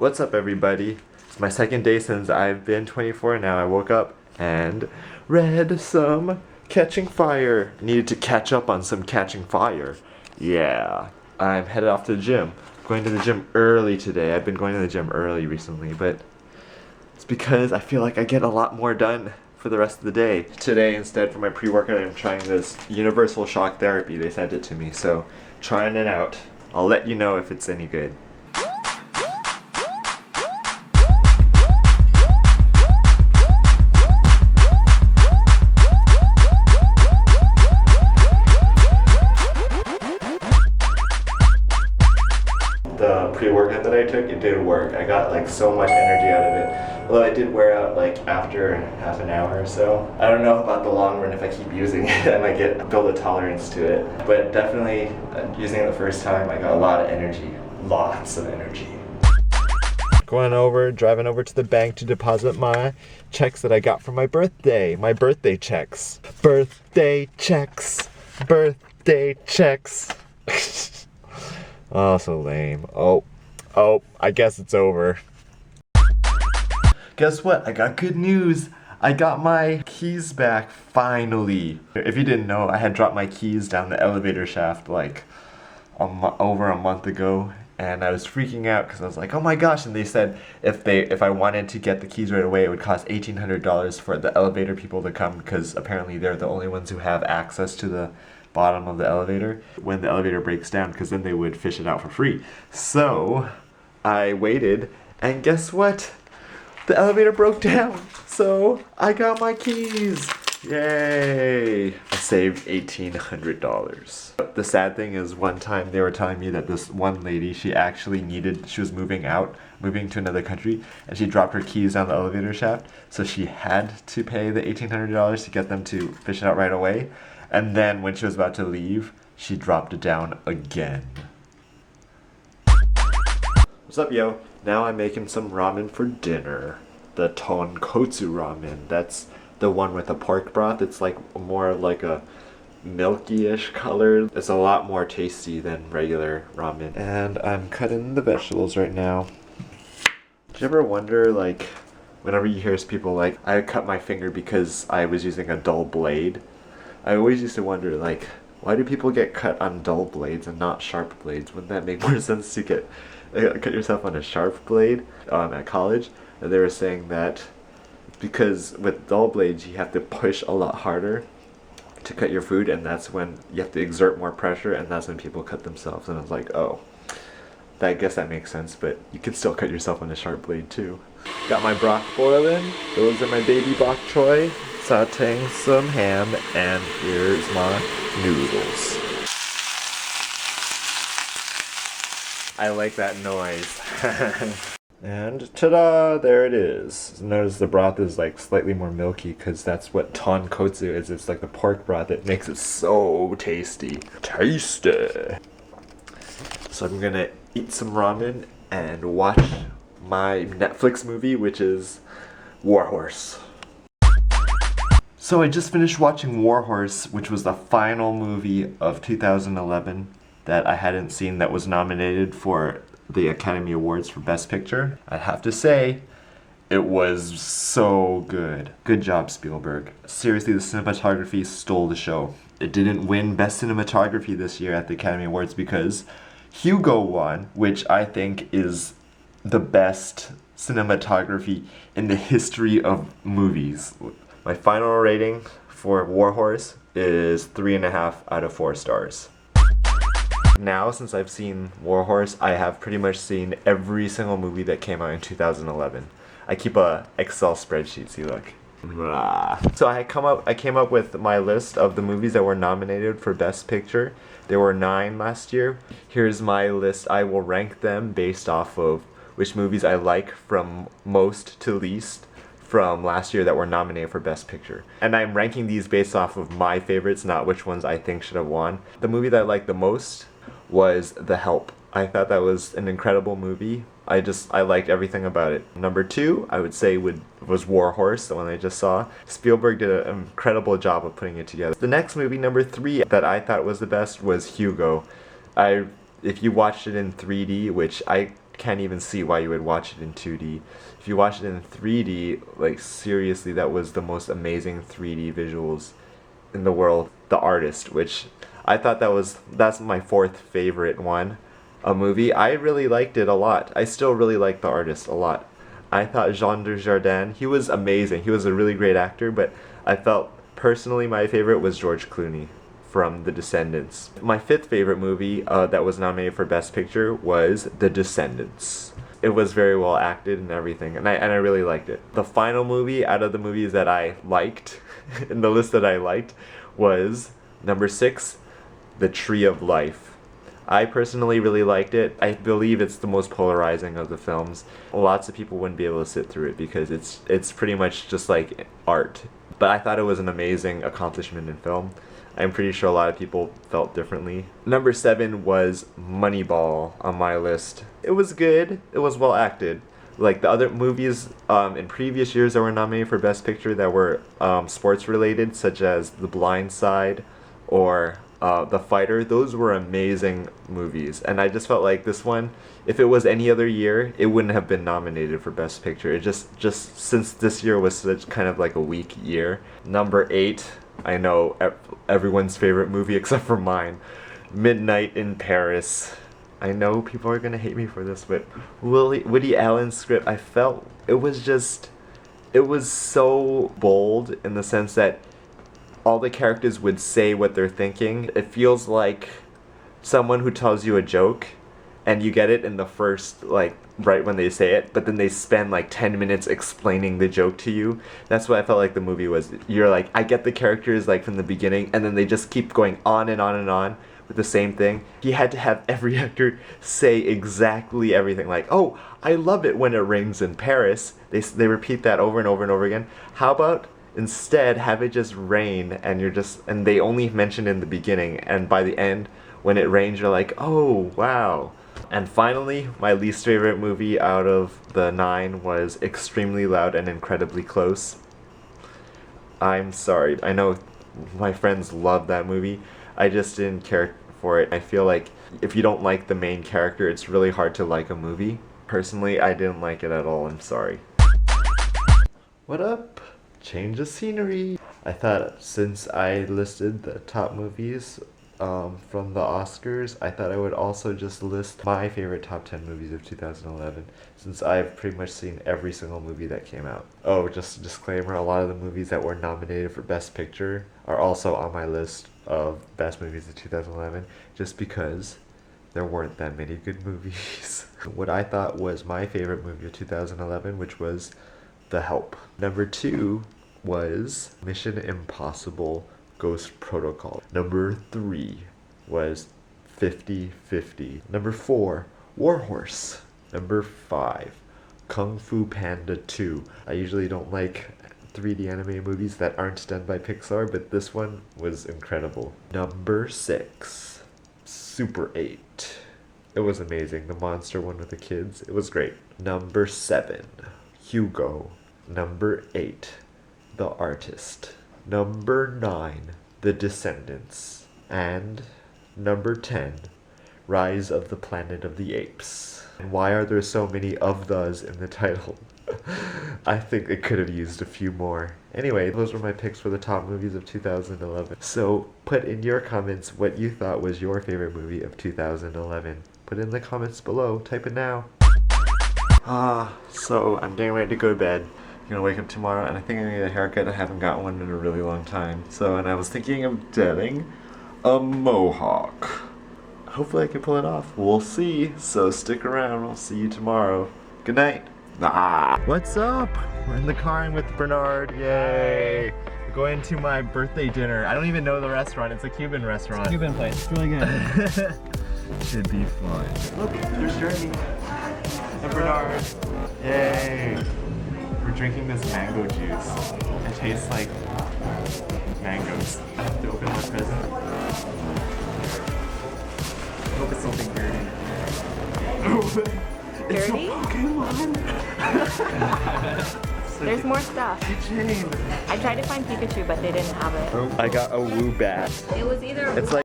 What's up, everybody? It's my second day since I've been 24 now. I woke up and read some Catching Fire. Needed to catch up on some Catching Fire. Yeah. I'm headed off to the gym. Going to the gym early today. I've been going to the gym early recently, but it's because I feel like I get a lot more done for the rest of the day. Today, instead, for my pre-workout, I'm trying this universal shock therapy. They sent it to me, so trying it out. I'll let you know if it's any good. The pre-workout that I took, it did work. I got like so much energy out of it. Although it did wear out like after half an hour or so. I don't know about the long run. If I keep using it, I might build a tolerance to it. But definitely using it the first time, I got a lot of energy. Lots of energy. Driving over to the bank to deposit my checks that I got for my birthday. My birthday checks. Birthday checks. Birthday checks. Oh, so lame. Oh, I guess it's over. Guess what? I got good news. I got my keys back, finally. If you didn't know, I had dropped my keys down the elevator shaft like over a month ago, and I was freaking out because I was like, oh my gosh, and they said if I wanted to get the keys right away, it would cost $1,800 for the elevator people to come, because apparently they're the only ones who have access to the bottom of the elevator when the elevator breaks down, because then they would fish it out for free. So I waited, and guess what? The elevator broke down, so I got my keys. Yay! I saved $1,800. The sad thing is, one time they were telling me that this one lady, she was moving to another country, and she dropped her keys down the elevator shaft, so she had to pay the $1,800 to get them to fish it out right away. And then when she was about to leave, she dropped it down again. What's up, yo? Now I'm making some ramen for dinner. The Tonkotsu ramen. That's the one with the pork broth. It's like more like a milky-ish color. It's a lot more tasty than regular ramen. And I'm cutting the vegetables right now. Did you ever wonder, like, whenever you hear people like, I cut my finger because I was using a dull blade? I always used to wonder, like, why do people get cut on dull blades and not sharp blades? Wouldn't that make more sense to cut yourself on a sharp blade at college? And they were saying that because with dull blades you have to push a lot harder to cut your food, and that's when you have to exert more pressure, and that's when people cut themselves. And I was like, oh, I guess that makes sense, but you can still cut yourself on a sharp blade too. Got my broth boiling. Those are my baby bok choy. Sauteing some ham, and here's my noodles. I like that noise. And ta-da! There it is. Notice the broth is like slightly more milky, because that's what tonkotsu is. It's like the pork broth that makes it so tasty. Tasty! So I'm gonna eat some ramen and watch my Netflix movie, which is Warhorse. So I just finished watching Warhorse, which was the final movie of 2011 that I hadn't seen that was nominated for the Academy Awards for Best Picture. I have to say, it was so good. Good job, Spielberg. Seriously, the cinematography stole the show. It didn't win Best Cinematography this year at the Academy Awards because Hugo won, which I think is the best cinematography in the history of movies. My final rating for Warhorse is 3.5 out of 4 stars. Now, since I've seen Warhorse, I have pretty much seen every single movie that came out in 2011. I keep a Excel spreadsheet, see, look. So I came up with my list of the movies that were nominated for Best Picture. There were 9 last year. Here's my list. I will rank them based off of which movies I like from most to least from last year that were nominated for Best Picture. And I'm ranking these based off of my favorites, not which ones I think should have won. The movie that I liked the most was The Help. I thought that was an incredible movie. I liked everything about it. Number 2, I would say was Warhorse, the one I just saw. Spielberg did an incredible job of putting it together. The next movie, number 3, that I thought was the best was Hugo. If you watched it in 3D, which I can't even see why you would watch it in 2D. If you watch it in 3D, like seriously, that was the most amazing 3D visuals in the world. The Artist, which I thought that's my fourth favorite one, a movie. I really liked it a lot. I still really like The Artist a lot. I thought Jean Dujardin, he was amazing. He was a really great actor, but I felt personally my favorite was George Clooney from The Descendants. My fifth favorite movie that was nominated for Best Picture was The Descendants. It was very well acted and everything, and I really liked it. The final movie out of the movies that I liked, in the list that I liked, was number 6, The Tree of Life. I personally really liked it. I believe it's the most polarizing of the films. Lots of people wouldn't be able to sit through it because it's pretty much just like art. But I thought it was an amazing accomplishment in film. I'm pretty sure a lot of people felt differently. Number 7 was Moneyball on my list. It was good. It was well acted. Like the other movies in previous years that were nominated for Best Picture that were sports related, such as The Blind Side or The Fighter, those were amazing movies. And I just felt like this one, if it was any other year, it wouldn't have been nominated for Best Picture. It just since this year was such kind of like a weak year. Number 8, I know everyone's favorite movie except for mine, Midnight in Paris. I know people are gonna hate me for this, but Woody Allen's script, I felt it was so bold in the sense that all the characters would say what they're thinking. It feels like someone who tells you a joke and you get it in the first, like, right when they say it, but then they spend like 10 minutes explaining the joke to you. That's what I felt like the movie was. You're like, I get the characters like from the beginning, and then they just keep going on and on and on with the same thing. He had to have every actor say exactly everything. Like, oh, I love it when it rains in Paris. They repeat that over and over and over again. How about instead have it just rain and they only mention in the beginning, and by the end when it rains you're like, oh wow. And finally, my least favorite movie out of the 9 was Extremely Loud and Incredibly Close. I'm sorry, I know my friends love that movie. I just didn't care for it. I feel like if you don't like the main character, it's really hard to like a movie. Personally, I didn't like it at all. I'm sorry. What up? Change of scenery. I thought since I listed the top movies from the Oscars, I thought I would also just list my favorite top 10 movies of 2011, since I've pretty much seen every single movie that came out. Oh, just a disclaimer, a lot of the movies that were nominated for Best Picture are also on my list of best movies of 2011, just because there weren't that many good movies. What I thought was my favorite movie of 2011, which was The Help. Number 2 was Mission Impossible Ghost Protocol. Number 3 was 50-50. Number 4, Warhorse. Number 5, Kung Fu Panda 2. I usually don't like 3D anime movies that aren't done by Pixar, but this one was incredible. Number 6, Super 8. It was amazing. The monster one with the kids. It was great. Number 7, Hugo. Number 8, The Artist. Number 9, The Descendants. And number 10, Rise of the Planet of the Apes. And why are there so many of those in the title? I think it could have used a few more. Anyway, those were my picks for the top movies of 2011. So put in your comments what you thought was your favorite movie of 2011. Put it in the comments below. Type it now. So I'm getting ready to go to bed. I'm gonna wake up tomorrow and I think I'm gonna get a haircut. I haven't got one in a really long time. And I was thinking of getting a mohawk. Hopefully I can pull it off. We'll see. So stick around. I'll see you tomorrow. Good night. What's up? We're in the car. I'm with Bernard. Yay! We're going to my birthday dinner. I don't even know the restaurant. It's a Cuban restaurant. It's a Cuban place. It's really good. Should be fun. Look, there's Jeremy. And Bernard. Yay! We're drinking this mango juice. It tastes like mangoes. I have to open my present. I hope it's something dirty. It's Dirty? a Pokemon! There's more stuff. Keychain! I tried to find Pikachu, but they didn't have it. I got a Woo Bat. It was either It's like